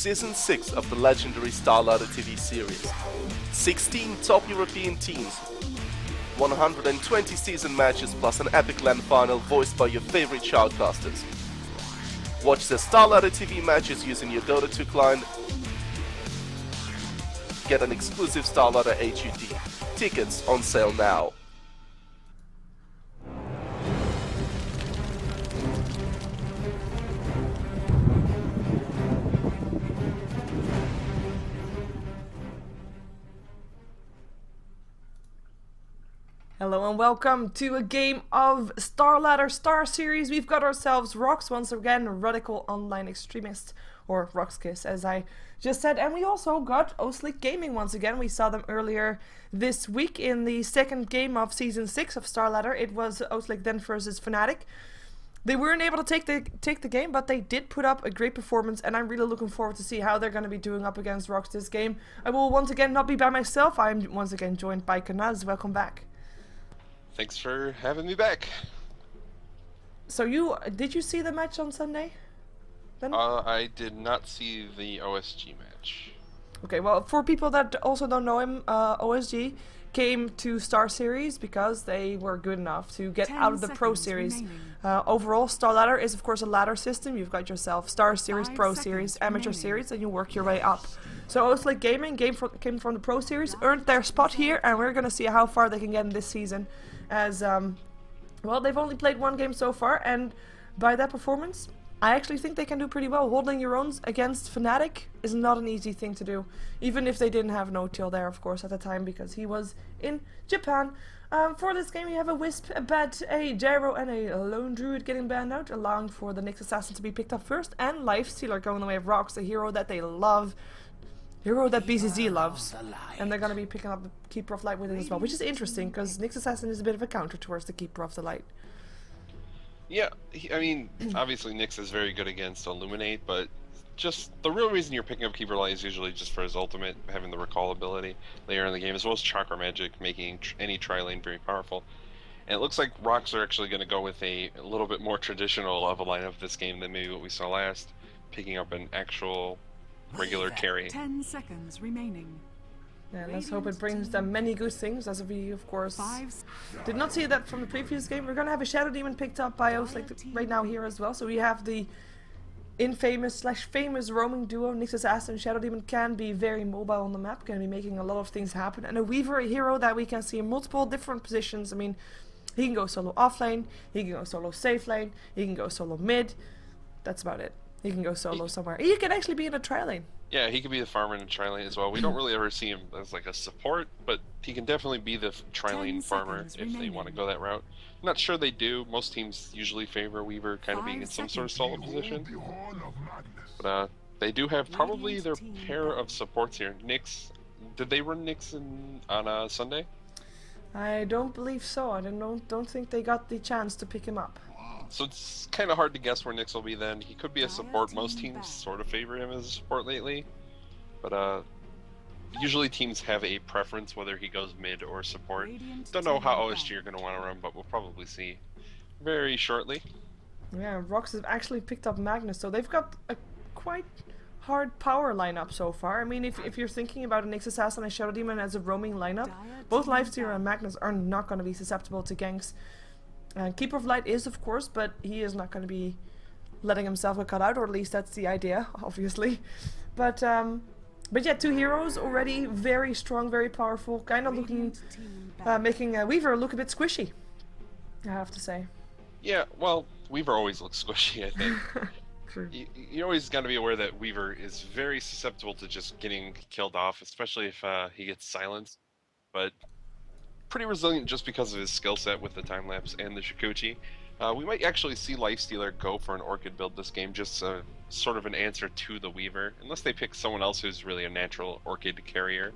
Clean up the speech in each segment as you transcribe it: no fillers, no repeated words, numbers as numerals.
Season 6 of the legendary StarLadder TV series. 16 top European teams, 120 season matches plus an epic LAN final voiced by your favorite shoutcasters. Watch the StarLadder TV matches using your Dota 2 client. Get an exclusive StarLadder HUD. Tickets on sale now. Hello and welcome to a game of StarLadder Star Series. We've got ourselves RoX once again, Radical Online Extremist, or RoX.KiS as I just said, and we also got OsG once again. We saw them earlier this week in the second game of Season 6 of StarLadder. It was OsG then versus Fnatic. They weren't able to take the game, but they did put up a great performance, and I'm really looking forward to see how they're going to be doing up against RoX this game. I will once again not be by myself. I'm once again joined by Kanaz. Welcome back. Thanks for having me back. So did you see the match on Sunday? Then? I did not see the OsG match. Okay, well, for people that also don't know him, OsG came to Star Series because they were good enough to get out of the Pro Series. Overall, StarLadder is of course a ladder system. You've got yourself Star Series, Pro Series, Amateur Series, and you work your way up. So OsG came from the Pro Series, earned their spot here, and we're gonna see how far they can get in this season. As well, they've only played one game so far, and by that performance, I actually think they can do pretty well. Holding your own against Fnatic is not an easy thing to do, even if they didn't have No-Till there, of course, at the time, because he was in Japan. For this game, we have a Wisp, a Bat, a Gyro, and a Lone Druid getting banned out, allowing for the Nyx Assassin to be picked up first, and Lifestealer going the way of RoX, a hero that they love. Hero that BCZ loves, and they're gonna be picking up the Keeper of Light with it as well, which is interesting because Nyx Assassin is a bit of a counter towards the Keeper of the Light. Yeah, I mean, obviously Nyx is very good against Illuminate, but just the real reason you're picking up Keeper of Light is usually just for his ultimate, having the recall ability later in the game, as well as Chakra Magic, making any tri-lane very powerful. And it looks like RoX are actually going to go with a little bit more traditional of a lineup this game than maybe what we saw last, picking up an actual regular carry. 10 seconds remaining. Yeah, let's hope it brings them many good things, as we, of course, did not see that from the previous game. We're gonna have a Shadow Demon picked up by OsG right now here as well. So we have the infamous/famous roaming duo, Nyx Assassin and Shadow Demon can be very mobile on the map, can be making a lot of things happen. And a Weaver, a hero that we can see in multiple different positions. I mean, he can go solo off lane, he can go solo safe lane, he can go solo mid. That's about it. He can go solo somewhere. He can actually be in a tri-lane. Yeah, he could be the farmer in a tri-lane as well. We don't really ever see him as like a support, but he can definitely be the tri-lane farmer if they want to go that route. I'm not sure they do. Most teams usually favor Weaver kind of being in some sort of solo position. But they do have probably their pair of supports here. Nyx, did they run Nyx on Sunday? I don't believe so. I don't think they got the chance to pick him up. So it's kind of hard to guess where Nyx will be then. He could be a support. Most teams sort of favor him as a support lately. But usually teams have a preference whether he goes mid or support. Don't know how OsG are going to want to run, but we'll probably see very shortly. Yeah, RoX has actually picked up Magnus, so they've got a quite hard power lineup so far. I mean, if you're thinking about a Nyx Assassin and Shadow Demon as a roaming lineup, both Lifestealer and Magnus are not going to be susceptible to ganks. Keeper of Light is, of course, but he is not going to be letting himself get cut out, or at least that's the idea, obviously. But yeah, two heroes already very strong, very powerful, kind of looking, making Weaver look a bit squishy, I have to say. Yeah, well, Weaver always looks squishy, I think. True. You always got to be aware that Weaver is very susceptible to just getting killed off, especially if he gets silenced. But pretty resilient just because of his skill set with the time lapse and the Shikuchi. We might actually see Lifestealer go for an Orchid build this game, just sort of an answer to the Weaver, unless they pick someone else who's really a natural Orchid carrier.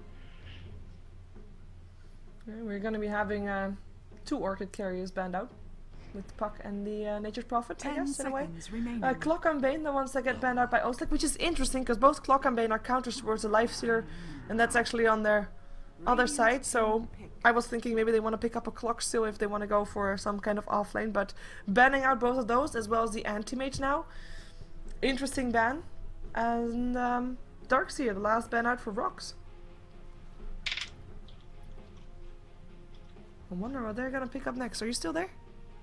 Yeah, we're going to be having two Orchid carriers banned out, with Puck and the Nature's Prophet, I guess, in a way. Clock and Bane, the ones that get banned out by OsG, which is interesting, because both Clock and Bane are counters towards the Lifestealer, and that's actually on their other side, so I was thinking maybe they want to pick up a Clock still if they want to go for some kind of offlane, but banning out both of those as well as the Anti-Mage now. Interesting ban. And Darkseer, the last ban out for RoX. I wonder what they're gonna pick up next. Are you still there?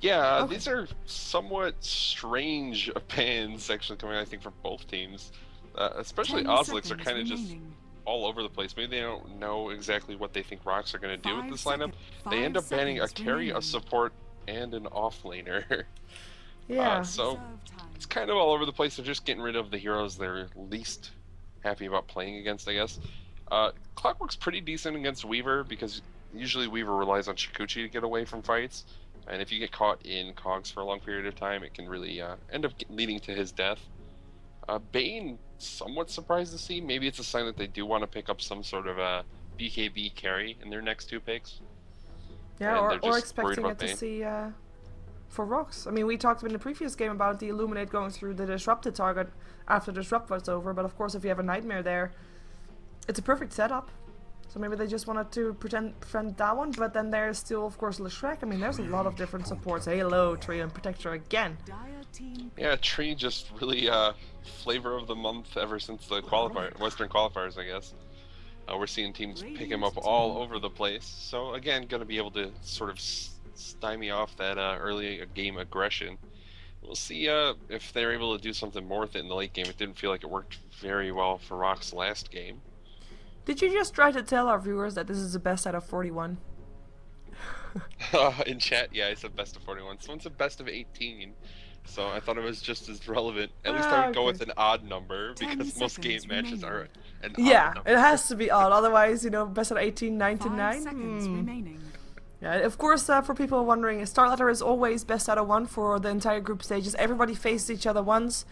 Yeah, Okay. these are somewhat strange bans actually coming, I think, from both teams. Especially OsG are kind of just all over the place. Maybe they don't know exactly what they think RoX are going to do with this lineup. They end up banning a carry, a support, and an offlaner. Yeah. So it's kind of all over the place. They're just getting rid of the heroes they're least happy about playing against, I guess. Clockwork's pretty decent against Weaver because usually Weaver relies on Shikuchi to get away from fights. And if you get caught in cogs for a long period of time, it can really end up leading to his death. Bane, somewhat surprised to see. Maybe it's a sign that they do want to pick up some sort of a BKB carry in their next 2 picks. Yeah, or expecting it to see for RoX. I mean, we talked in the previous game about the Illuminate going through the disrupted target after Disrupt was over, but of course if you have a Nightmare there, it's a perfect setup. So maybe they just wanted to prevent that one, but then there's still, of course, Leshrek. I mean, there's a lot of different supports. Halo, Tree, and Protector again. Yeah, Tree just really flavor of the month ever since the Western qualifiers, I guess. We're seeing teams pick him up all over the place. So again, going to be able to sort of stymie off that early game aggression. We'll see if they're able to do something more with it in the late game. It didn't feel like it worked very well for RoX last game. Did you just try to tell our viewers that this is the best out of 41? In chat, yeah, I said best of 41. Someone said best of 18. So I thought it was just as relevant. At least I would go with an odd number because most game matches are an odd number. It has to be odd. Otherwise, you know, best of 18, 9 to 9. Yeah, of course, for people wondering, StarLadder is always best out of 1 for the entire group stages. Everybody faces each other once.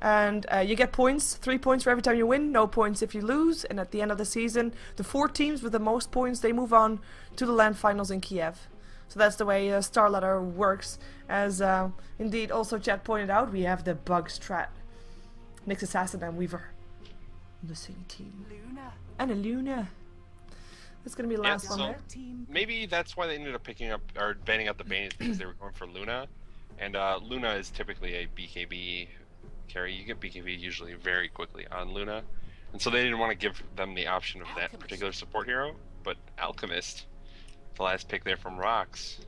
And you get points, 3 points for every time you win, no points if you lose. And at the end of the season, the 4 teams with the most points, they move on to the LAN finals in Kiev. So that's the way StarLadder works. As indeed also chat pointed out, we have the bug strat. Nyx Assassin and Weaver on the same team. And a Luna. That's going to be the last one there. Maybe that's why they ended up picking up, or banning out the Bane, is because they were going for Luna. And Luna is typically a BKB carry. You get BKB usually very quickly on Luna, and so they didn't want to give them the option of that particular support hero. But Alchemist, the last pick there from RoX.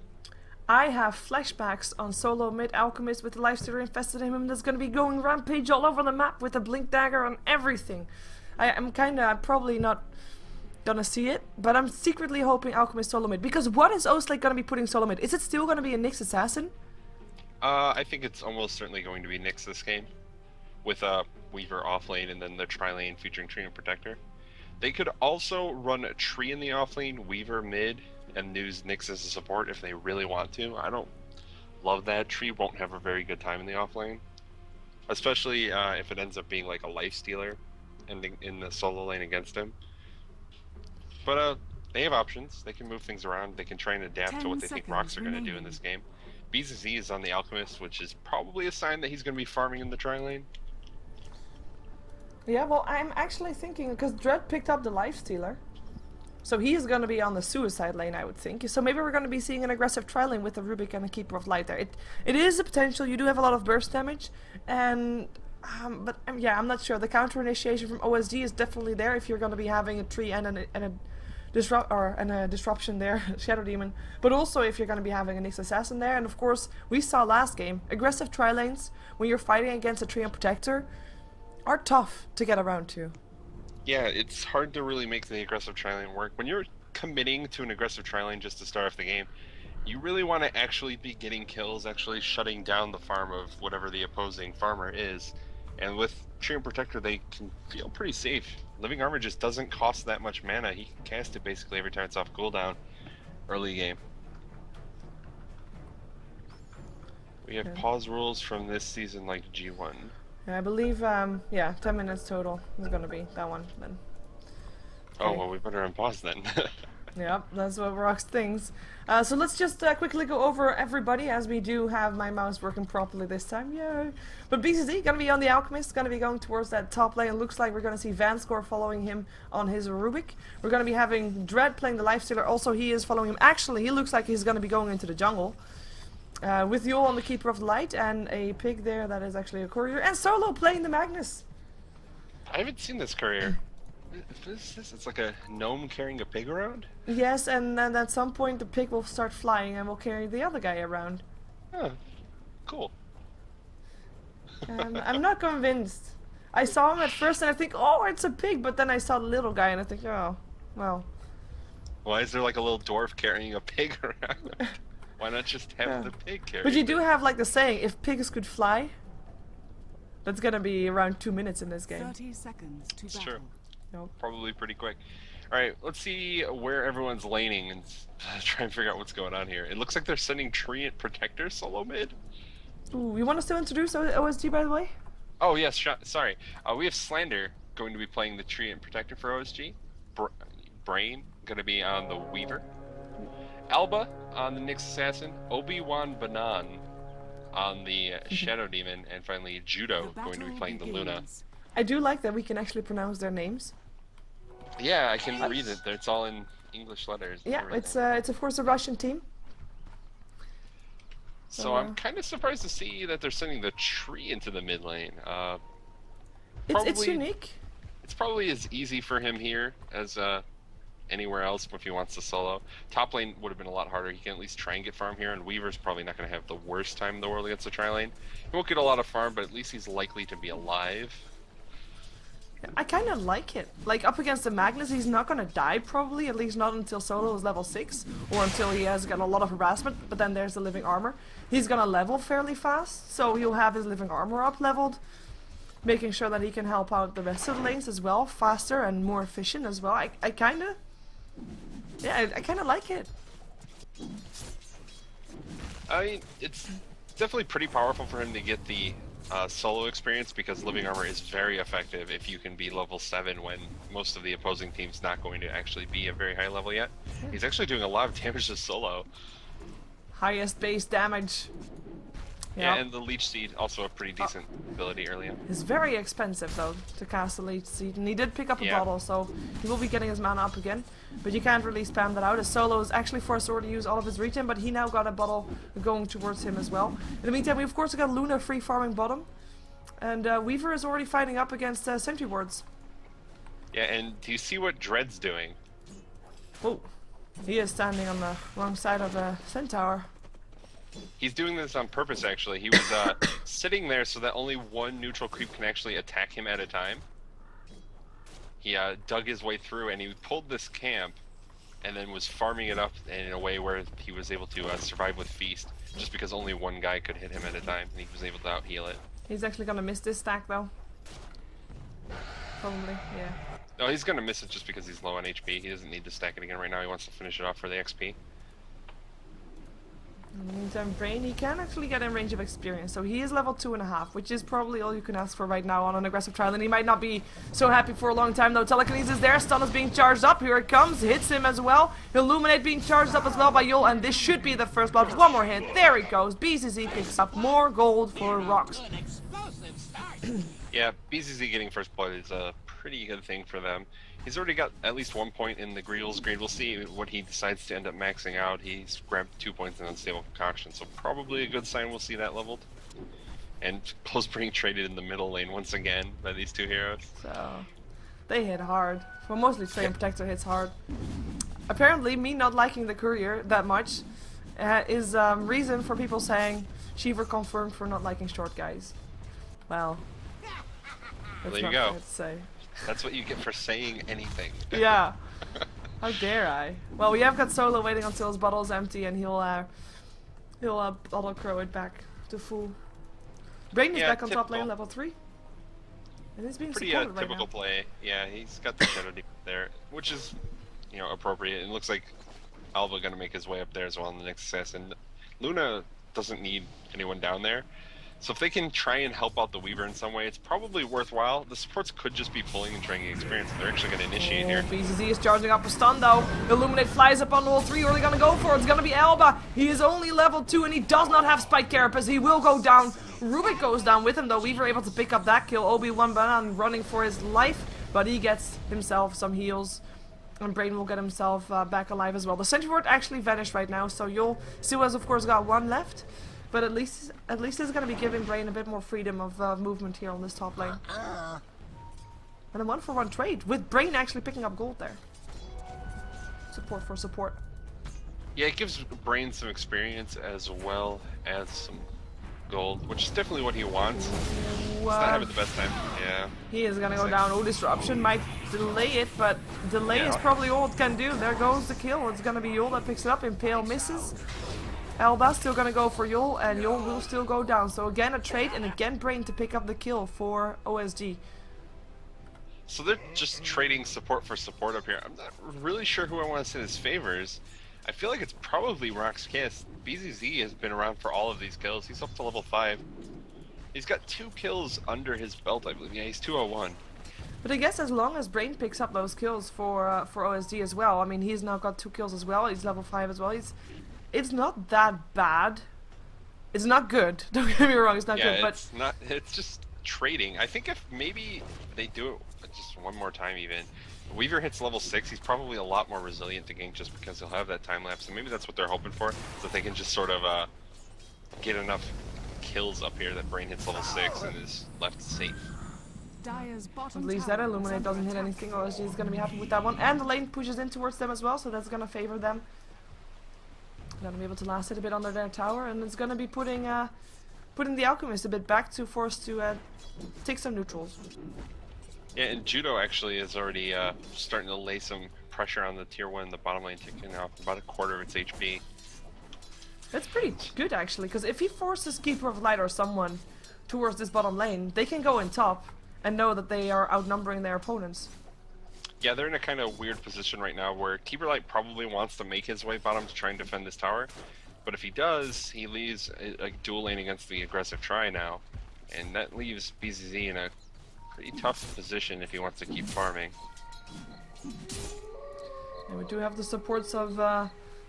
I have flashbacks on solo mid Alchemist with the Lifestealer infested in him that's going to be going rampage all over the map with a blink dagger and everything. I'm probably not gonna see it, but I'm secretly hoping Alchemist solo mid, because what is OsG going to be putting solo mid? Is it still going to be a Nyx Assassin? I think it's almost certainly going to be Nyx this game, with Weaver off lane and then the tri-lane featuring Tree and Protector. They could also run a Tree in the off lane, Weaver mid, and use Nyx as a support if they really want to. I don't love that. Tree won't have a very good time in the off lane, especially if it ends up being like a life stealer in the solo lane against him. But they have options. They can move things around. They can try and adapt to what they think RoX are going to do in this game. BZZ is on the Alchemist, which is probably a sign that he's going to be farming in the tri-lane. Yeah, well, I'm actually thinking, because Dread picked up the Lifestealer, so he is going to be on the Suicide lane, I would think. So maybe we're going to be seeing an aggressive tri-lane with the Rubik and the Keeper of Light there. It is a potential. You do have a lot of burst damage, and but yeah, I'm not sure. The counter initiation from OsG is definitely there if you're going to be having a tree and a disruption there, Shadow Demon. But also if you're going to be having a Nyx Assassin there, and of course we saw last game, aggressive tri-lanes when you're fighting against a Tree and Protector are tough to get around to. Yeah, it's hard to really make the aggressive tri-lane work. When you're committing to an aggressive tri-lane just to start off the game, you really want to actually be getting kills, actually shutting down the farm of whatever the opposing farmer is. And with Tree and Protector, they can feel pretty safe. Living Armor just doesn't cost that much mana. He can cast it basically every time it's off cooldown early game. We have pause rules from this season like G1. I believe, yeah, 10 minutes total is going to be that one then. Okay. Oh, well, we better unpause then. Yep, that's what RoX thinks. So let's just quickly go over everybody, as we do have my mouse working properly this time. Yay! But BCZ gonna be on the Alchemist, gonna be going towards that top lane. It looks like we're gonna see Vanscore following him on his Rubik. We're gonna be having Dread playing the Lifestealer. Also, he is following him. Actually, he looks like he's gonna be going into the jungle. With Yul on the Keeper of Light and a pig there that is actually a courier. And Solo playing the Magnus. I haven't seen this courier. What is this? It's like a gnome carrying a pig around? Yes, and then at some point the pig will start flying and will carry the other guy around. Oh, cool. I'm not convinced. I saw him at first and I think, oh, it's a pig, but then I saw the little guy and I think, oh, well. Why is there like a little dwarf carrying a pig around? Why not just have the pig carry? But you do have like the saying, if pigs could fly, that's gonna be around 2 minutes in this game. 30 seconds to It's battle. true. Nope. Probably pretty quick. Alright, let's see where everyone's laning and try and figure out what's going on here. It looks like they're sending Treant Protector solo mid. Ooh, you want us to introduce OSG, by the way? Oh yes, sorry. We have Slander going to be playing the Treant Protector for OSG. Brain going to be on the Weaver. Alba on the Nyx Assassin. Obi-Wan Banan on the Shadow Demon. And finally Judo The going to be battle playing the Luna. begins. I do like that we can actually pronounce their names. Yeah, I can read it. It's all in English letters. and Yeah, everything. it's of course a Russian team. So I'm kind of surprised to see that they're sending the tree into the mid lane. It's Probably- unique. It's probably as easy for him here as anywhere else if he wants to solo. Top lane would have been a lot harder. He can at least try and get farm here, and Weaver's probably not going to have the worst time in the world against the tri lane. He won't get a lot of farm, but at least he's likely to be alive. I kind of like it. Like, up against the Magnus, he's not gonna die, probably, at least not until solo is level 6, or until he has got a lot of harassment, but then there's the living armor. He's gonna level fairly fast, so he'll have his living armor up leveled, making sure that he can help out the rest of the lanes as well, faster and more efficient as well. I kinda... Yeah, I kinda like it. I mean, it's definitely pretty powerful for him to get the solo experience because living armor is very effective if you can be level 7 when most of the opposing team's not going to actually be a very high level yet. He's actually doing a lot of damage to solo. Highest base damage. Yeah, and the Leech Seed, also a pretty decent ability early on. It's very expensive though to cast a Leech Seed, and he did pick up a Yeah. bottle, so he will be getting his mana up again. But you can't really spam that out. His solo is actually forced to use all of his regen, but he now got a bottle going towards him as well. In the meantime, we of course got Luna free farming bottom, and Weaver is already fighting up against Sentry Wards. Yeah, and do you see what Dread's doing? Oh, he is standing on the wrong side of the Centaur. He's doing this on purpose, actually. He was sitting there so that only one neutral creep can actually attack him at a time. He dug his way through, and he pulled this camp, and then was farming it up in a way where he was able to survive with Feast, just because only one guy could hit him at a time, and he was able to out-heal it. He's actually gonna miss this stack though. Probably, yeah. No, he's gonna miss it just because he's low on HP. He doesn't need to stack it again right now. He wants to finish it off for the XP. In the meantime, Brain, he can actually get in range of experience, so he is level 2.5, which is probably all you can ask for right now on an aggressive trial, and he might not be so happy for a long time though. Telekinesis there, stun is being charged up, here it comes, hits him as well. Illuminate being charged up as well by Yul, and this should be the first blood. One more hit, there it goes. BCZ picks up more gold for RoX. Yeah, BZZ getting first blood is a pretty good thing for them. He's already got at least 1 point in the Greedle's Greed. We'll see what he decides to end up maxing out. He's grabbed 2 points in Unstable Concoction, so probably a good sign we'll see that leveled. And Close being traded in the middle lane once again by these two heroes. So, they hit hard. Well, mostly Train Protector hits hard. Apparently, me not liking the Courier that much is reason for people saying Sheever confirmed for not liking short guys. Well, that's There you not go. fair to say. That's what you get for saying anything. Yeah. How dare I? Well, we have got Solo waiting until his bottle's empty, and he'll bottle crow it back to full. Brain is Yeah, back on top typical. lane, level 3. And he's being Pretty supported right typical now. play. Yeah, he's got the Shadow Demon there, which is, you know, appropriate. It looks like Alva gonna make his way up there as well in the next assassin. Luna doesn't need anyone down there. So if they can try and help out the Weaver in some way, it's probably worthwhile. The supports could just be pulling and trying to get experience. They're actually going to initiate here. BZZ is charging up a stun though. Illuminate flies up on wall 3. Who are they gonna go for? It's gonna be Alba. He is only level 2 and he does not have Spike Carapace. He will go down. Rubik goes down with him though. Weaver able to pick up that kill. Obi-Wan Banan running for his life, but he gets himself some heals. And Brain will get himself back alive as well. The Sentry Ward actually vanished right now, so you'll see has of course got 1 left. But at least it's going to be giving Brain a bit more freedom of movement here on this top lane. And a 1-for-1 trade with Brain actually picking up gold there. Support for support. Yeah, it gives Brain some experience as well as some gold, which is definitely what he wants. He's not having the best time. Yeah. He is gonna go down. Oh, disruption might delay it, but delay is probably all it can do. There goes the kill. It's gonna be Yul that picks it up. Impale misses. Elba still gonna go for Yul, and Yul will still go down. So again a trade, and again Brain to pick up the kill for OSG. So they're just trading support for support up here. I'm not really sure who I want to send as favors. I feel like it's probably RoX.KiS. BZZ has been around for all of these kills. He's up to level 5. He's got 2 kills under his belt, I believe. Yeah, he's 201. But I guess as long as Brain picks up those kills for OSG as well. I mean, he's now got 2 kills as well. He's level 5 as well. It's not that bad. It's not good. Don't get me wrong. It's not good. But it's not. It's just trading. I think if maybe they do it just one more time, even Weaver hits level 6, he's probably a lot more resilient to gank just because he'll have that time lapse. And maybe that's what they're hoping for, so that they can just sort of get enough kills up here that Brain hits level 6 and is left safe. At least that Illuminate doesn't hit anything. OSG is going to be happy with that one. And the lane pushes in towards them as well, so that's going to favor them. Gonna be able to last it a bit under their tower, and it's gonna be putting the Alchemist a bit back to force to take some neutrals. Yeah, and Judo actually is already starting to lay some pressure on the tier 1, the bottom lane, taking off about a quarter of its HP. That's pretty good actually, because if he forces Keeper of Light or someone towards this bottom lane, they can go in top and know that they are outnumbering their opponents. Yeah, they're in a kind of weird position right now where Keeper Light probably wants to make his way bottom to try and defend this tower. But if he does, he leaves a dual lane against the aggressive Try now. And that leaves BZZ in a pretty tough position if he wants to keep farming. And we do have the supports of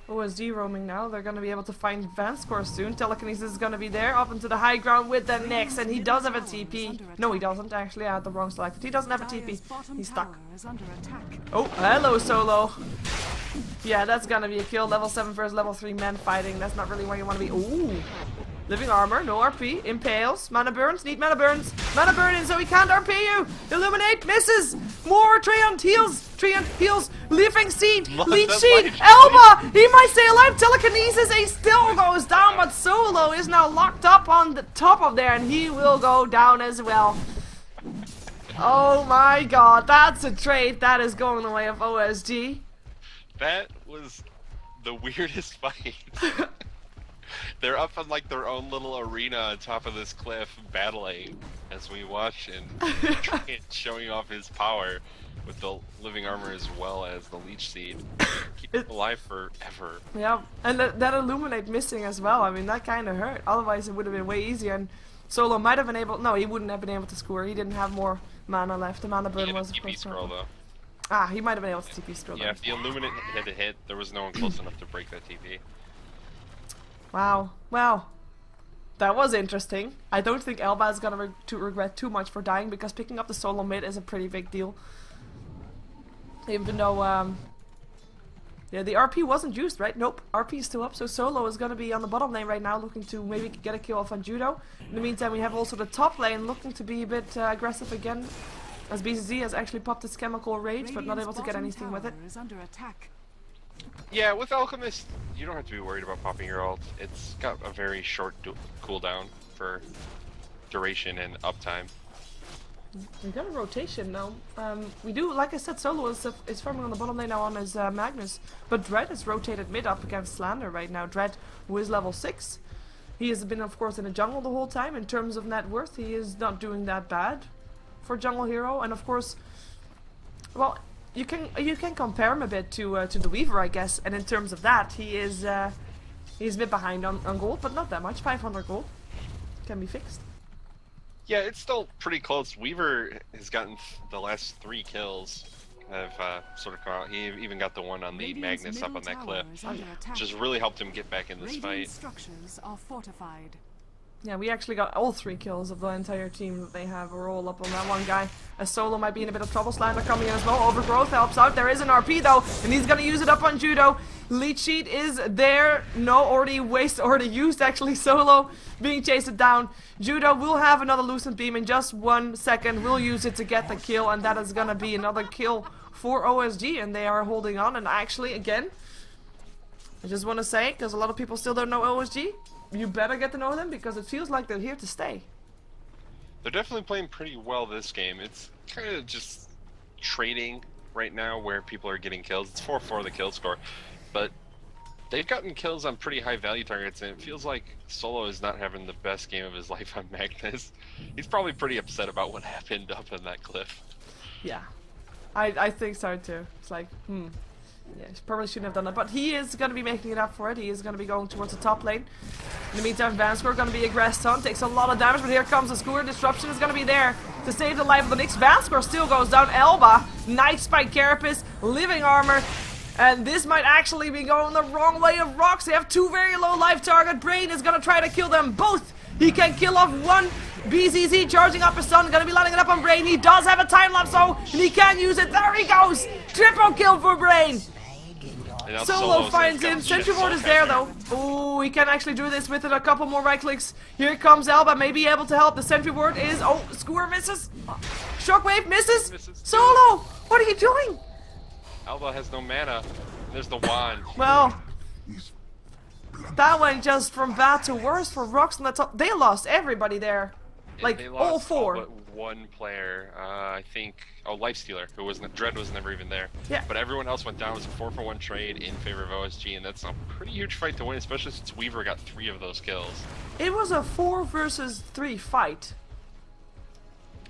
OSG roaming now. They're going to be able to find Vanscore soon. Telekinesis is going to be there up into the high ground with the Nyx, and he does have a TP. No, he doesn't actually. I had the wrong selected. He doesn't have a TP. He's stuck. Oh, hello, Solo. Yeah, that's going to be a kill. Level 7 versus level 3 men fighting. That's not really where you want to be. Ooh. Living armor, no RP, impales, mana burns, need mana burns, mana burn in so he can't RP you! Illuminate, misses! More Treant heals, living seed, leech seed, Elba! He might stay alive, telekinesis, he still goes down, but Solo is now locked up on the top of there and he will go down as well. Oh my god, that's a trade that is going the way of OSG. That was the weirdest fight. They're up on like their own little arena on top of this cliff battling as we watch, and Treant showing off his power with the living armor as well as the leech seed. Keep it alive forever. Yeah, and that Illuminate missing as well. I mean, that kind of hurt. Otherwise, it would have been way easier. And Solo might have been able. No, he wouldn't have been able to score. He didn't have more mana left. The mana burn was. TP scroll though. Ah, he might have been able to TP scroll. Yeah, if the Illuminate had to hit, there was no one close enough to break that TP. Wow. Well, that was interesting. I don't think Elba is gonna regret too much for dying, because picking up the solo mid is a pretty big deal. Even though, yeah, the RP wasn't used, right? Nope, RP is still up, so Solo is gonna be on the bottom lane right now, looking to maybe get a kill off on Judo. In the meantime, we have also the top lane looking to be a bit aggressive again, as BZZ has actually popped his chemical rage, but not able to get anything with it. Yeah, with Alchemist, you don't have to be worried about popping your ult. It's got a very short cooldown for duration and uptime. We got a rotation now. We do, like I said, Solo is farming on the bottom lane now on his Magnus, but Dread is rotated mid up against StarLadder right now. Dread, who is level 6. He has been, of course, in the jungle the whole time. In terms of net worth, he is not doing that bad for jungle hero, and of course, well, you can compare him a bit to the Weaver, I guess, and in terms of that, he's a bit behind on gold, but not that much. 500 gold can be fixed. Yeah, it's still pretty close. Weaver has gotten the last 3 kills. Have sort of come out. He even got the one on the Magnus up on that cliff, which has really helped him get back in this fight. Structures are fortified. Yeah, we actually got all 3 kills of the entire team that they have. We're all up on that one guy. As Solo might be in a bit of trouble. StarLadder coming in as well. Overgrowth helps out. There is an RP though, and he's gonna use it up on Judo. Lead sheet is there. No, already used actually. Solo being chased down. Judo will have another Lucent Beam in just 1 second. We'll use it to get the kill, and that is gonna be another kill for OSG, and they are holding on. And actually, again, I just want to say, because a lot of people still don't know OSG, you better get to know them because it feels like they're here to stay. They're definitely playing pretty well this game. It's kind of just trading right now where people are getting kills. It's 4-4 the kill score, but they've gotten kills on pretty high value targets, and it feels like Solo is not having the best game of his life on Magnus. He's probably pretty upset about what happened up in that cliff. Yeah, I think so too. It's like, yeah, he probably shouldn't have done that, but he is going to be making it up for it. He is going to be going towards the top lane. In the meantime, Vanscore going to be aggressed on, takes a lot of damage, but here comes the Skewer. Disruption is going to be there to save the life of the Nyx. Vanscore still goes down. Elba, Knife by Carapace, Living Armor, and this might actually be going the wrong way of RoX. They have 2 very low life target. Brain is going to try to kill them both. He can kill off one. BZZ charging up his stun, gonna be lining it up on Brain. He does have a time lapse though, and he can use it. There he goes! Triple kill for Brain! Solo finds him. Sentry Ward is there though. Oh, he can actually do this with it. A couple more right clicks. Here comes Elba, may be able to help. The Sentry Ward is. Oh, Skewer misses. Shockwave misses. Solo, what are you doing? Elba has no mana. There's the wand. Well, that went just from bad to worse for RoX on the top. They lost everybody there. Like they all lost 4. all but one player, I think. Oh, Lifestealer, who wasn't. Dread was never even there. Yeah. But everyone else went down. It was a 4-for-1 trade in favor of OSG, and that's a pretty huge fight to win, especially since Weaver got 3 of those kills. It was a 4 versus 3 fight.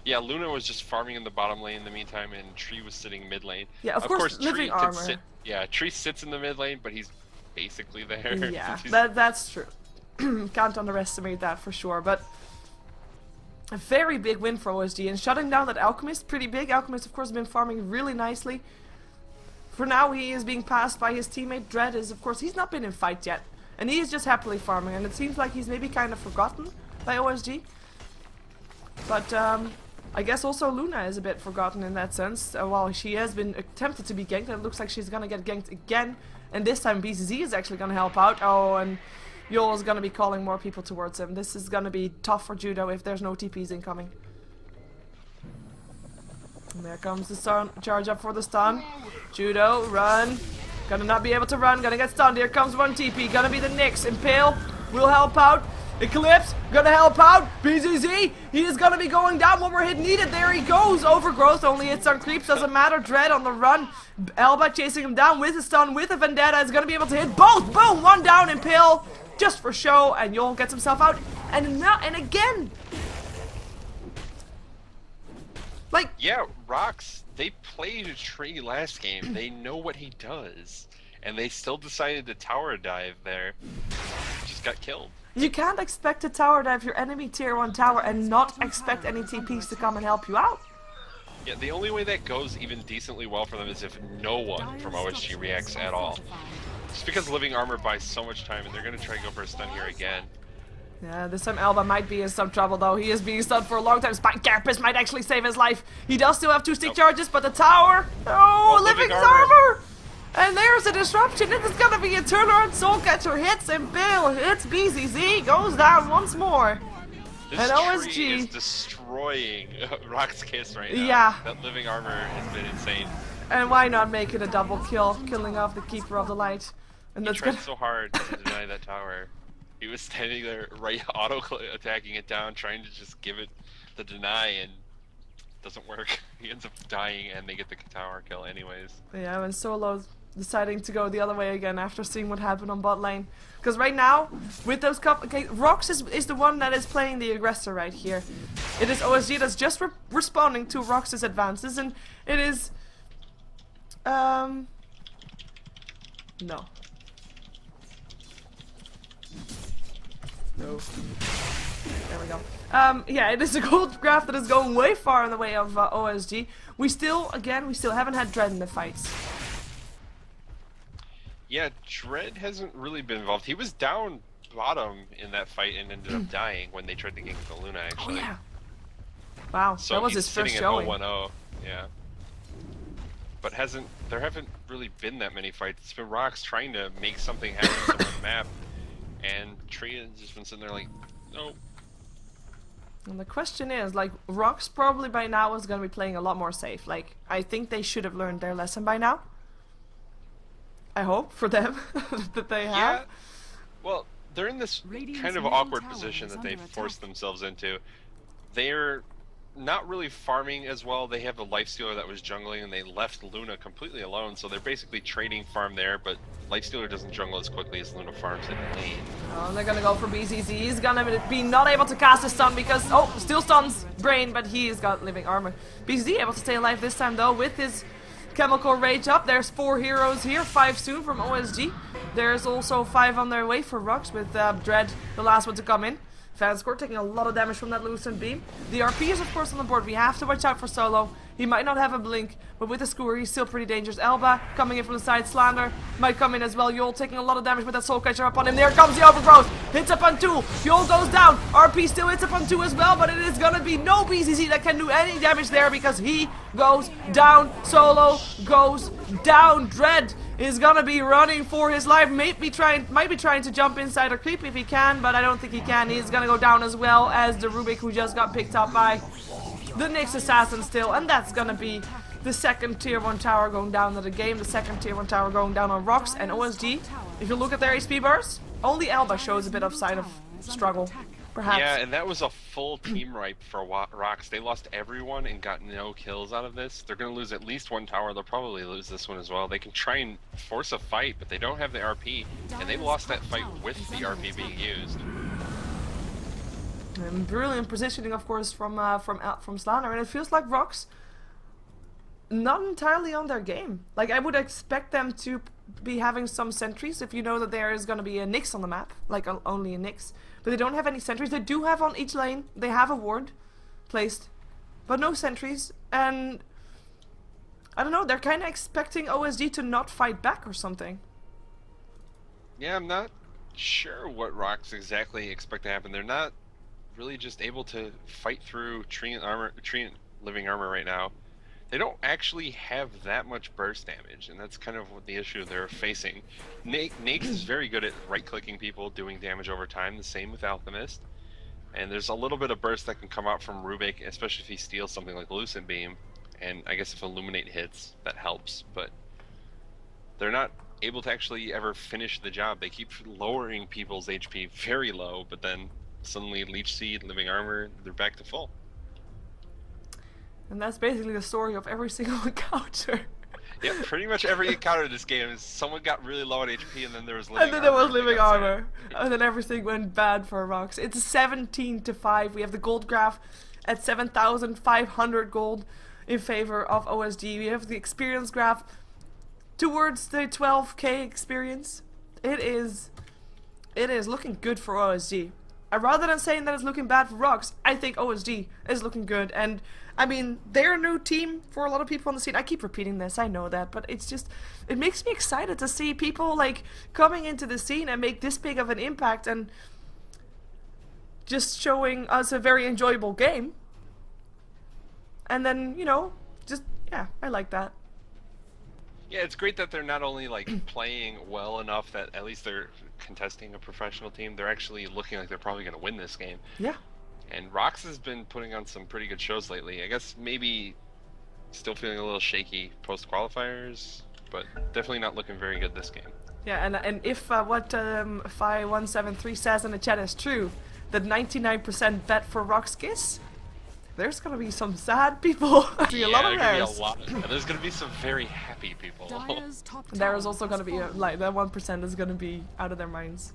Yeah, Luna was just farming in the bottom lane in the meantime, and Tree was sitting mid lane. Yeah, of course Living Tree Armor. Yeah, Tree sits in the mid lane, but he's basically there. Yeah, that's true. Can't underestimate that for sure, but a very big win for OSG, and shutting down that Alchemist, pretty big. Alchemist, of course, has been farming really nicely. For now, he is being passed by his teammate. Dread is, of course, he's not been in fight yet, and he is just happily farming, and it seems like he's maybe kind of forgotten by OSG. But I guess also Luna is a bit forgotten in that sense. While she has been attempted to be ganked, and it looks like she's gonna get ganked again, and this time BZZ is actually gonna help out. Oh, and Yol is gonna be calling more people towards him. This is gonna be tough for Judo if there's no TPs incoming. And there comes the stun, charge up for the stun. Judo, run. Gonna not be able to run, gonna get stunned. Here comes one TP, gonna be the Nyx. Impale will help out. Eclipse, gonna help out. BZZ, he is gonna be going down. One more hit needed. There he goes. Overgrowth, only hits on creeps, doesn't matter. Dread on the run. Elba chasing him down with a stun, with a Vendetta. Is gonna be able to hit both. Boom, one down. Impale, just for show, and Yol gets himself out. And now, and again. Like, yeah, RoX, they played Tree last game. They know what he does, and they still decided to tower dive there. Just got killed. You can't expect to tower dive your enemy tier 1 tower and not expect any TPs to come and help you out. Yeah, the only way that goes even decently well for them is if no one from OSG reacts at all. Just because Living Armor buys so much time, and they're going to try to go for a stun here again. Yeah, this time Elba might be in some trouble though. He is being stunned for a long time. Spike Carapace might actually save his life. He does still have 2 stick charges, but the tower... Oh, Living Armor! And there's a disruption. This is gonna be a turnaround. Soulcatcher hits and Bill hits BZZ. Goes down once more. This and OSG tree is destroying RoX.KiS right now. Yeah. That Living Armor has been insane. And why not make it a double kill, killing off the Keeper of the Light? And He that's tried so hard to deny that tower. He was standing there, right, auto-attacking it down, trying to just give it the deny, and doesn't work. He ends up dying, and they get the tower kill anyways. Yeah, and Solo's deciding to go the other way again after seeing what happened on bot lane. Because right now, with those couple... Okay, RoX is the one that is playing the aggressor right here. It is OSG that's just responding to RoX's advances, and it is... No. No. There we go. Yeah, it is a gold graph that is going way far in the way of OSG. We still haven't had Dread in the fights. Yeah, Dread hasn't really been involved. He was down bottom in that fight and ended up dying when they tried to gank the Luna, Oh actually. yeah. Wow, So that was he's his first sitting showing. at 0-1-0, yeah. But there haven't really been that many fights. It's been RoX trying to make something happen on the map, and Tree has just been sitting there like, no. And the question is, like, RoX probably by now is going to be playing a lot more safe. Like, I think they should have learned their lesson by now. I hope for them that they have. Yeah. Well, they're in this Radiant's kind of middle awkward tower position is that under they've attack. forced themselves into. They're not really farming as well. They have a lifestealer that was jungling, and they left Luna completely alone, so they're basically trading farm there, but lifestealer doesn't jungle as quickly as Luna farms in lane. Oh, they're gonna go for BCC. He's gonna be not able to cast a stun because, oh, still stuns Brain, but he's got living armor. BCC able to stay alive this time though with his chemical rage up. There's 4 heroes here, 5 soon from OsG. There's also 5 on their way for RoX with Dread, the last one to come in. Fanscore taking a lot of damage from that Lucent Beam. The RP is of course on the board. We have to watch out for Solo. He might not have a blink, but with the skewer he's still pretty dangerous. Elba coming in from the side. StarLadder might come in as well. Yol taking a lot of damage with that Soul Catcher up on him. There comes the overgrowth. Hits up on 2. Yol goes down. RP still hits up on 2 as well, but it is gonna be no BCC that can do any damage there because he goes down. Solo goes down. Dread is gonna be running for his life. Might be trying to jump inside or creep if he can, but I don't think he can. He's gonna go down as well as the Rubik who just got picked up by the Nyx assassin still, and that's gonna be the second tier 1 tower going down of the game, the second tier 1 tower going down on RoX and OsG. If you look at their HP bars, only Elba shows a bit of sign of struggle, perhaps. Yeah, and that was a full team wipe for RoX. They lost everyone and got no kills out of this. They're going to lose at least 1 tower. They'll probably lose this one as well. They can try and force a fight, but they don't have the RP, and they lost that fight with the RP being used. And brilliant positioning, of course, from StarLadder, and it feels like RoX not entirely on their game. Like, I would expect them to be having some sentries if you know that there is going to be a Nyx on the map, like only a Nyx. But they don't have any sentries. They do have on each lane, they have a ward placed, but no sentries. And I don't know, they're kind of expecting OsG to not fight back or something. Yeah, I'm not sure what RoX exactly expect to happen. They're not really just able to fight through Tree and living armor right now. They don't actually have that much burst damage, and that's kind of what the issue they're facing. Nyx is very good at right-clicking people, doing damage over time, the same with Alchemist. And there's a little bit of burst that can come out from Rubik, especially if he steals something like Lucent Beam. And I guess if Illuminate hits, that helps, but they're not able to actually ever finish the job. They keep lowering people's HP very low, but then suddenly Leech Seed, Living Armor, they're back to full. And that's basically the story of every single encounter. Yeah, pretty much every encounter in this game is someone got really low on HP and then there was living And then there armor. was living armor. And then everything went bad for RoX. It's 17-5. We have the gold graph at 7,500 gold in favor of OsG. We have the experience graph towards the 12k experience. It is looking good for OsG. Rather than saying that it's looking bad for RoX, I think OsG is looking good. And I mean, they're a new team for a lot of people on the scene. I keep repeating this, I know that, but it's just, it makes me excited to see people like coming into the scene and make this big of an impact and just showing us a very enjoyable game. And then, you know, just, yeah, I like that. Yeah, it's great that they're not only like playing well enough that at least they're contesting a professional team, they're actually looking like they're probably going to win this game. Yeah. And RoX has been putting on some pretty good shows lately. I guess maybe still feeling a little shaky post-qualifiers, but definitely not looking very good this game. Yeah, and if what 5173 says in the chat is true, that 99% bet for RoX.KiS, there's gonna be some sad people. Yeah, A lot of theirs. There's gonna be some very happy people. There is also gonna be like that 1% is gonna be out of their minds.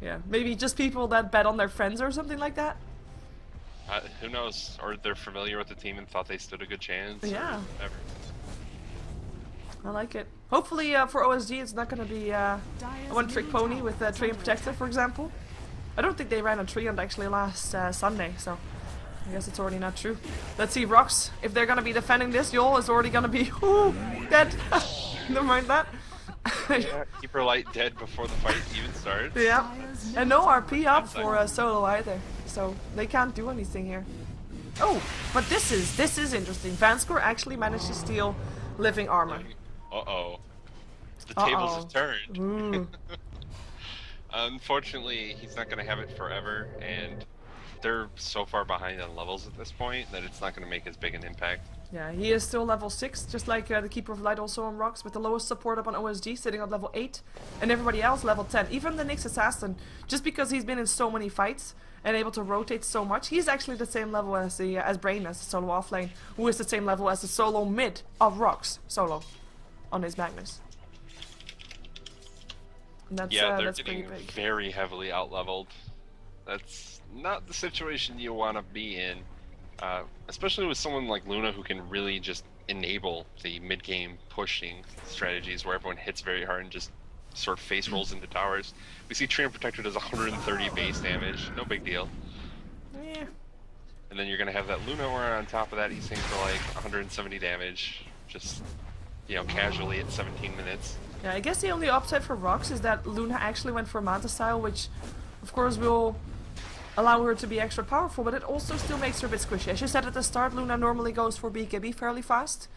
Yeah, maybe just people that bet on their friends or something like that. Who knows? Or they're familiar with the team and thought they stood a good chance. Yeah. Or whatever. I like it. Hopefully for OsG it's not gonna be a one-trick pony with Tree and Protector, for example. I don't think they ran a Treant actually last Sunday, so I guess it's already not true. Let's see, RoX, if they're gonna be defending this, Yol is already gonna be dead. Never mind that. Yeah, Keeper Light dead before the fight even starts. Yeah, and no RP up for Solo either, so they can't do anything here. Oh, but this is interesting. Vanscore actually managed to steal living armor. Uh-oh. The tables have turned. Unfortunately, he's not going to have it forever, and they're so far behind on levels at this point that it's not going to make as big an impact. Yeah, he is still level 6, just like the Keeper of Light also on RoX, with the lowest support up on OsG, sitting at level 8, and everybody else level 10. Even the Nyx Assassin, just because he's been in so many fights and able to rotate so much, he's actually the same level as the Brain, as the solo offlane, who is the same level as the solo mid of RoX solo on his Magnus. And that's, yeah, they're that's getting pretty big. very heavily out-leveled. That's not the situation you want to be in. Especially with someone like Luna who can really just enable the mid-game pushing strategies where everyone hits very hard and just sort of face rolls into towers. We see Treant Protector does 130 base damage, no big deal. Yeah. And then you're going to have that Luna where on top of that he's hitting for like 170 damage, just, you know, casually at 17 minutes. Yeah, I guess the only upside for RoX is that Luna actually went for Manta style, which of course will allow her to be extra powerful, but it also still makes her a bit squishy. As you said at the start, Luna normally goes for BKB fairly fast.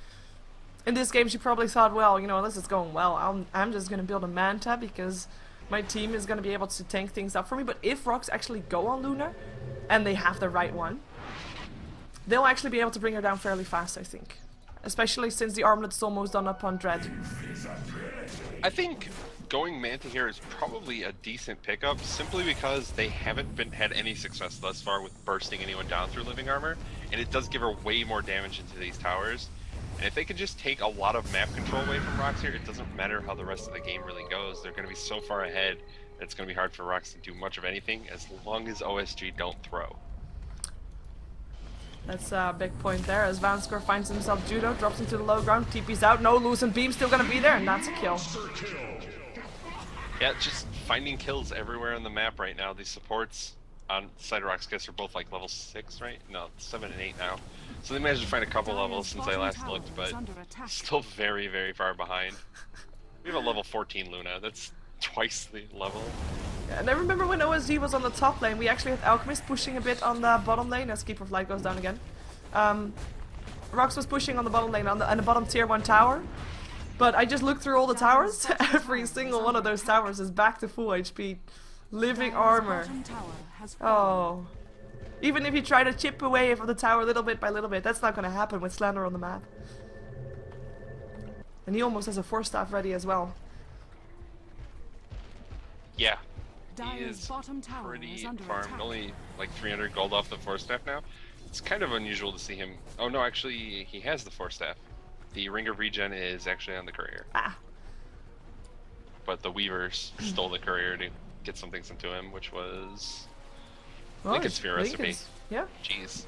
In this game she probably thought, well, you know, this is going well, I'm just gonna build a Manta because my team is gonna be able to tank things up for me. But if RoX actually go on Luna, and they have the right one, they'll actually be able to bring her down fairly fast, I think. Especially since the armlet's almost done up on Dread. I think going Manta here is probably a decent pickup, simply because they haven't had any success thus far with bursting anyone down through living armor, and it does give her way more damage into these towers. And if they can just take a lot of map control away from RoX here, it doesn't matter how the rest of the game really goes. They're going to be so far ahead that it's going to be hard for RoX to do much of anything as long as OsG don't throw. That's a big point there, as Vanscore finds himself judo, drops into the low ground, TP's out, no loosened beam, still gonna be there, and that's a kill. Yeah, just finding kills everywhere on the map right now. These supports on the side of RoX.KiS are both like level 6, right? No, 7 and 8 now. So they managed to find a couple levels since I last looked, but still very, very far behind. We have a level 14 Luna, that's twice the level. Yeah, and I remember when OSG was on the top lane, we actually had Alchemist pushing a bit on the bottom lane as Keeper of Light goes down again. RoX was pushing on the bottom lane on the bottom tier 1 tower. But I just looked through all the towers. Every single one of those towers is back to full HP. Living armor. Oh. Even if you try to chip away from the tower little bit by little bit, that's not going to happen with Slander on the map. And he almost has a 4-staff ready as well. Yeah. He is pretty farmed. Only like 300 gold off the 4-staff now. It's kind of unusual to see him. Oh no, actually he has the 4-staff. The Ring of Regen is actually on the courier. Ah. But the Weavers stole the courier to get some things into him, which was Oh, Lincoln's Sphere recipe. Lincoln's. Yeah. Jeez.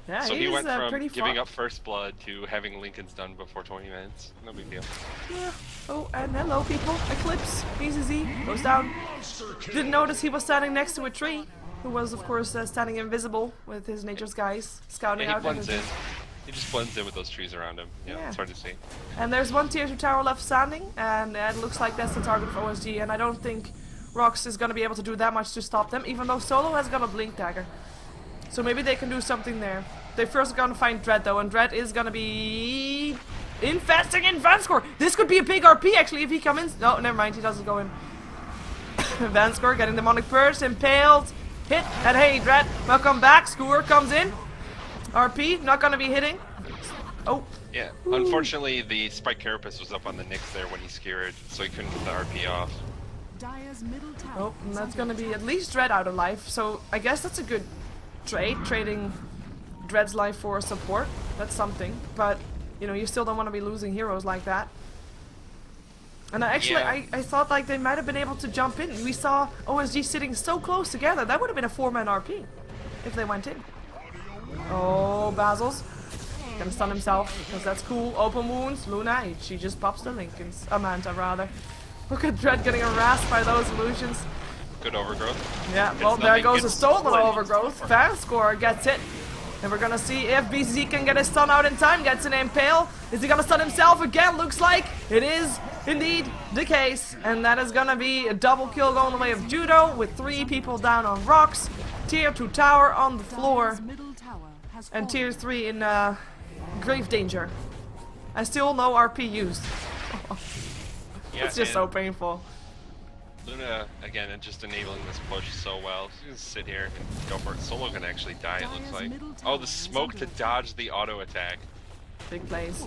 Yeah, So he went from pretty giving far. up first blood to having Lincoln's done before 20 minutes. No big deal. Yeah. Oh, and hello people. Eclipse. BZZ goes down. Didn't notice he was standing next to a tree, who was of course standing invisible with his nature's guys scouting Yeah, he out. blends in. everything. He just blends in with those trees around him. Yeah, it's hard to see. And there's one tier 2 tower left standing, and it looks like that's the target for OSG, and I don't think RoX is going to be able to do that much to stop them, even though Solo has got a Blink Dagger. So maybe they can do something there. They first going to find Dread though, and Dread is going to be infesting in Vanscore. This could be a big RP actually if he comes in. No, never mind, he doesn't go in. Vanscore getting Demonic Burst, impaled, hit, and hey Dread, welcome back. Skewer comes in. RP, not going to be hitting. Oh. Yeah, unfortunately the Spike Carapace was up on the Nyx there when he skewered, so he couldn't get the RP off. Oh, and that's gonna be at least Dread out of life, so I guess that's a good trade, trading Dread's life for support. That's something, but you know, you still don't want to be losing heroes like that. And I thought like they might have been able to jump in. We saw OSG sitting so close together, that would have been a 4-man RP if they went in. Oh, Basil's gonna stun himself, because that's cool. Open wounds, Luna, she just pops the Lincolns. Manta rather. Look at Dread getting harassed by those illusions. Good overgrowth. Yeah, well, there goes a stolen overgrowth. Vanscore gets it. And we're gonna see if BCZ can get his stun out in time, gets an impale. Is he gonna stun himself again? Looks like it is indeed the case. And that is gonna be a double kill going the way of Judo with 3 people down on RoX. Tier 2 tower on the floor. And tier 3 in grave danger. And still no RP used. Yeah, it's just so painful. Luna, again, just enabling this push so well. She's gonna sit here and go for it. Solo can actually die, it looks like. Oh, the smoke to dodge the auto attack. Big plays.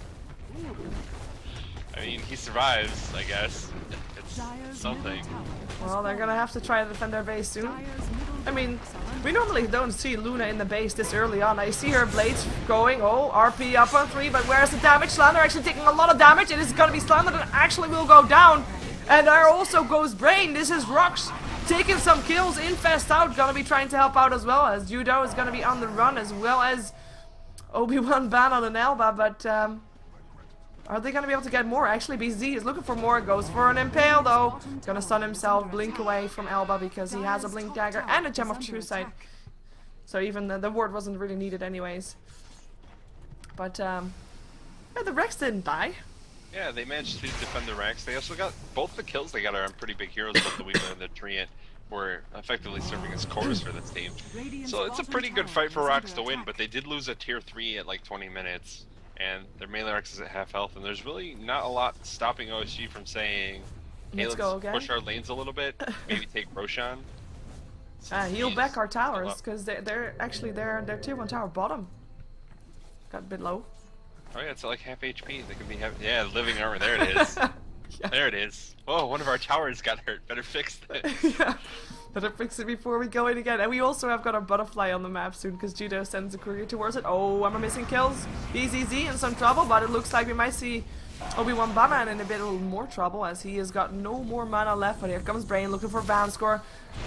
I mean, he survives, I guess. It's something. Well, they're gonna have to try to defend their base soon. I mean, we normally don't see Luna in the base this early on. I see her blades going. Oh, RP up on 3, but where's the damage? StarLadder actually taking a lot of damage. It is gonna be StarLadder that actually will go down. And there also goes Brain. This is RoX taking some kills. Infest out, gonna be trying to help out as well, as Judo is gonna be on the run, as well as Obi-Wan ban on an Elba, but are they gonna be able to get more? Actually, BZ is looking for more, goes for an impale though. Gonna stun himself, blink away from Elba because he has a blink dagger and a gem of true sight. So even the ward wasn't really needed anyways. But yeah, the Rex didn't die. Yeah, they managed to defend the Rex. They also got both the kills they got are on pretty big heroes, both the Weaver and the Treant were effectively serving as cores for this team. So it's a pretty good fight for RoX to win, but they did lose a tier 3 at like 20 minutes. And their melee Rex is at half health, and there's really not a lot stopping OsG from saying, hey, let's push our lanes a little bit, maybe take Roshan. Heal back our towers, because they're actually their tier 1 tower bottom got a bit low. Oh yeah, it's like half HP. They could be yeah, living armor. There it is. Yeah. There it is. Oh, one of our towers got hurt. Better fix it. Yeah, better fix it before we go in again. And we also have got a butterfly on the map soon because Judo sends a courier towards it. Oh, am I missing kills? BZZ in some trouble, but it looks like we might see Obi-Wan Baman in a bit more trouble as he has got no more mana left. But here comes Brain looking for Van score,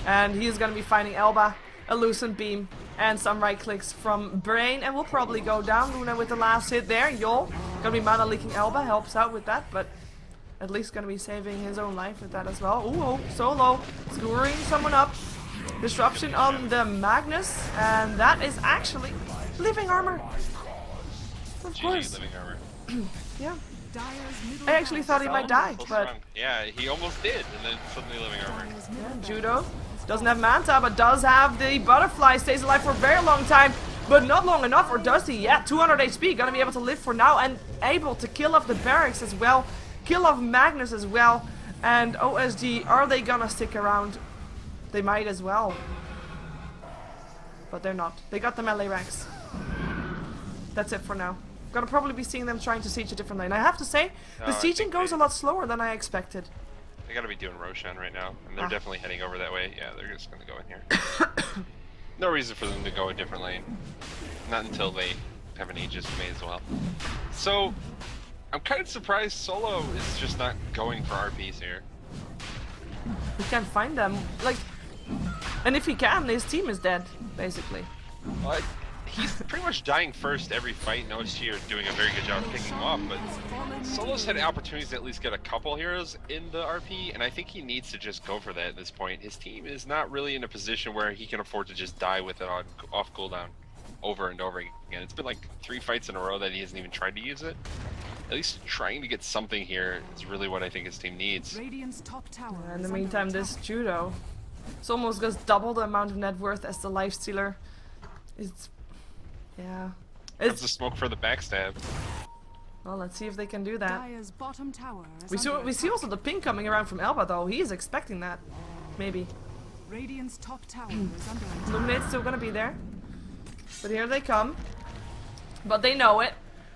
and he is going to be finding Elba, a Lucent Beam, and some right clicks from Brain, and we'll probably go down. Luna with the last hit there. Yol, gonna be mana leaking Elba, helps out with that, but at least gonna be saving his own life with that as well. Ooh, oh, Solo, screwing someone up. Disruption on the Magnus, and that is actually living armor. Of course. living armor. Yeah. I actually thought he might die, but yeah, he almost did, and then suddenly living armor. Yeah, Judo doesn't have Manta, but does have the butterfly, stays alive for a very long time, but not long enough, or does he? Yeah, 200 HP, gonna be able to live for now, and able to kill off the barracks as well, kill off Magnus as well, and OsG, are they gonna stick around? They might as well, but they're not. They got the melee ranks. That's it for now. Gonna probably be seeing them trying to siege a different lane. I have to say, the sieging goes a lot slower than I expected. They gotta be doing Roshan right now, and they're definitely heading over that way. Yeah, they're just gonna go in here. No reason for them to go a different lane. Not until they have an Aegis, may as well. So, I'm kind of surprised Solo is just not going for RPs here. He can't find them. Like, and if he can, his team is dead, basically. Well, he's pretty much dying first every fight. OsG are doing a very good job of picking him off, but Solo's had opportunities to at least get a couple heroes in the RP, and I think he needs to just go for that at this point. His team is not really in a position where he can afford to just die with it on off cooldown over and over again. It's been like 3 fights in a row that he hasn't even tried to use it. At least trying to get something here is really what I think his team needs. In the meantime, this Judo, it's almost just double the amount of net worth as the Lifestealer. It's yeah. That's the smoke for the backstab. Well, let's see if they can do that. We see also the ping coming around from Elba though. He is expecting that. Maybe. Illuminate's still gonna be there. But here they come. But they know it.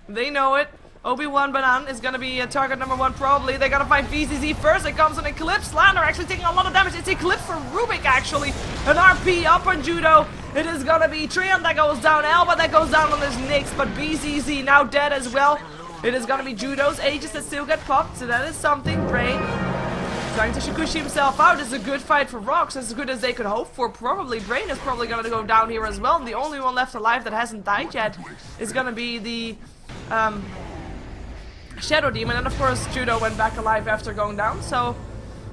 They know it. Obi-Wan Banan is gonna be target number 1 probably. They gotta find VZZ first. It comes an Eclipse. StarLadder actually taking a lot of damage. It's Eclipse for Rubik actually. An RP up on Judo. It is gonna be Treant that goes down. Elba that goes down on this Nyx. But BZZ now dead as well. It is gonna be Judo's Aegis that still get popped. So that is something. Brain trying to Shikushi himself out. It's a good fight for RoX. As good as they could hope for. Probably Brain is probably gonna go down here as well. And the only one left alive that hasn't died yet is gonna be the Shadow Demon, and of course Judo went back alive after going down, so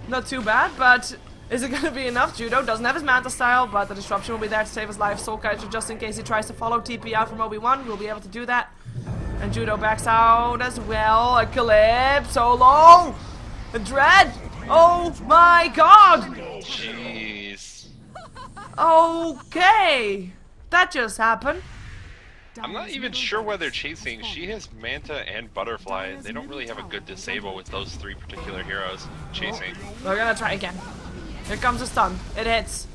not too bad, but Is it gonna be enough? Judo doesn't have his Manta style, but the disruption will be there to save his life. Soul Catcher, just in case he tries to follow TP out from Obi-Wan, will be able to do that. And Judo backs out as well. Calypso low! A Dread! Oh my god! Jeez. Okay! That just happened. I'm not even sure why they're chasing. She has Manta and Butterfly, and they don't really have a good disable with those 3 particular heroes chasing. We're gonna try again. Here comes a stun. It hits.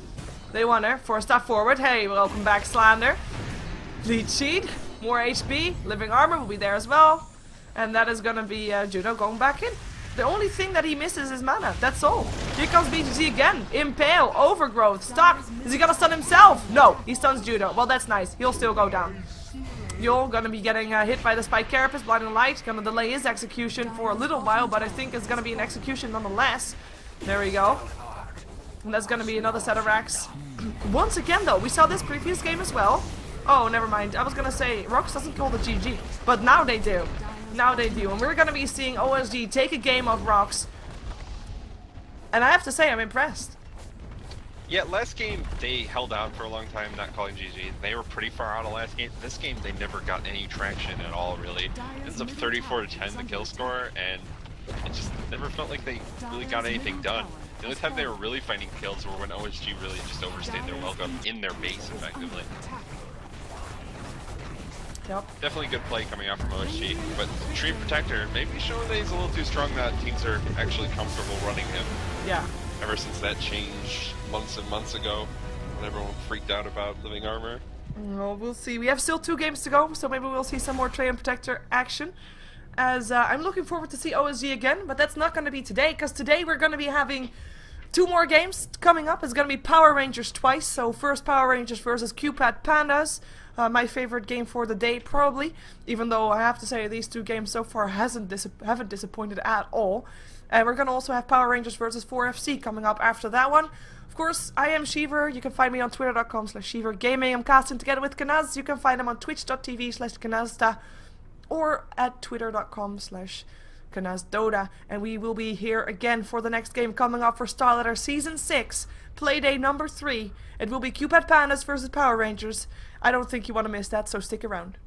They won her. 4 step forward. Hey, welcome back, Slander. Lead sheet. More HP. Living armor will be there as well. And that is gonna be Judo going back in. The only thing that he misses is mana. That's all. Here comes BGG again. Impale. Overgrowth. Stop. Is he gonna stun himself? No. He stuns Judo. Well, that's nice. He'll still go down. Yul gonna be getting hit by the Spike Carapace. Blinding Light. Gonna delay his execution for a little while, but I think it's gonna be an execution nonetheless. There we go. And that's gonna be another set of racks. Once again though, we saw this previous game as well. Oh, never mind. I was gonna say, RoX doesn't call the GG. But now they do. Now they do. And we're gonna be seeing OsG take a game of RoX. And I have to say, I'm impressed. Yeah, last game they held out for a long time, not calling GG. They were pretty far out of last game. This game they never got any traction at all, really. It ends up 34-10 the kill score, and it just never felt like they really got anything done. The only time they were really finding kills were when OsG really just overstayed their welcome in their base, effectively. Yep. Definitely good play coming out from OsG, but Tree Protector maybe showing that he's a little too strong, that teams are actually comfortable running him. Yeah. Ever since that changed months and months ago, when everyone freaked out about Living Armor. Well, we'll see. We have still 2 games to go, so maybe we'll see some more Trey and Protector action. As I'm looking forward to see OsG again, but that's not going to be today, because today we're going to be having 2 more games coming up. It's going to be Power Rangers twice. So first Power Rangers versus Cupid Pandas. My favorite game for the day, probably. Even though I have to say these 2 games so far haven't disappointed at all. And we're going to also have Power Rangers versus 4FC coming up after that one. Of course, I am Sheever. You can find me on twitter.com/SheeverGaming. I'm casting together with Kanaz. You can find him on twitch.tv/Kanazda or at twitter.com/KanazDota. And we will be here again for the next game coming up for StarLadder Season 6, Playday number 3. It will be Cupid Pandas versus Power Rangers. I don't think you want to miss that, so stick around.